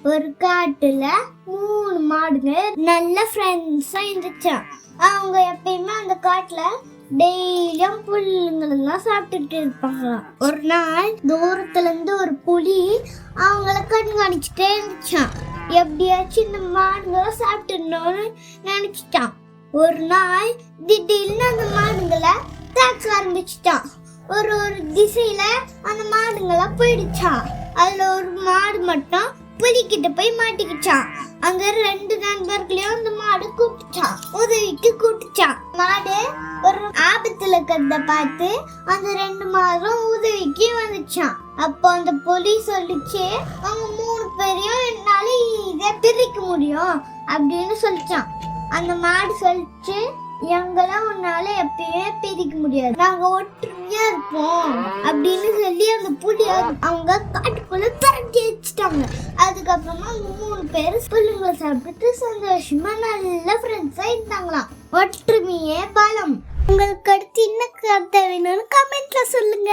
ஒரு காட்டுல 3 மாடுங்க நல்ல ஃப்ரெண்ட்ஸா இருந்துச்சாம். அவங்க எப்பயுமே அந்த காட்டுல டெய்லியும் புல்லுங்களெல்லாம் சாப்பிட்டுட்டு இருப்பாங்களாம். ஒரு நாள் தூரத்துல இருந்து ஒரு புலி அவங்கள கண்காணிச்சுட்டே இருந்துச்சான். எப்படியாச்சும் இந்த மாடுங்களை சாப்பிட்டுடணும்னு நினைச்சிட்டான். ஒரு நாள் திடீர்னு அந்த மாடுங்களை தாக்க ஆரம்பிச்சுட்டான். ஒரு திசையில அந்த மாடுங்களா போயிடுச்சான். அதுல ஒரு மாடு மட்டும் புலிகிட்ட போய் மாட்டிக்கிச்சான். அங்க 2 நண்பர்களையும் அந்த மாடு கூப்பிட்டான், உதவிக்கு கூப்பிட்டான். மாடு ஒரு ஆபத்துல இருக்கிறத பார்த்து அந்த 2 மாடும் உதவிக்கு வந்துச்சான். அப்போ அந்த புலி சொல்லிச்சு, அவங்க 3 பேரையும் என்னால இதை பிரிக்க முடியும் அப்படின்னு சொல்லிச்சான். அந்த மாடு சொல்லிச்சு, எங்கெல்லாம் உன்னால எப்பயுமே பிரிக்க முடியாது, நாங்க ஒற்றுமையா இருப்போம் அப்படின்னு சொல்லி அந்த புலி அவங்க காட்டுக்குள்ள திரட்டி வச்சுட்டாங்க. அதுக்கப்புறமா அவங்க 3 பேரும் புல்லுங்களை சாப்பிட்டு சந்தோஷமா நல்ல ஃப்ரெண்ட்ஸா இருந்தாங்களாம். ஒற்றுமையே பலம். உங்களுக்கு அடுத்து என்ன கருத்தை வேணும்னு கமெண்ட்ல சொல்லுங்க.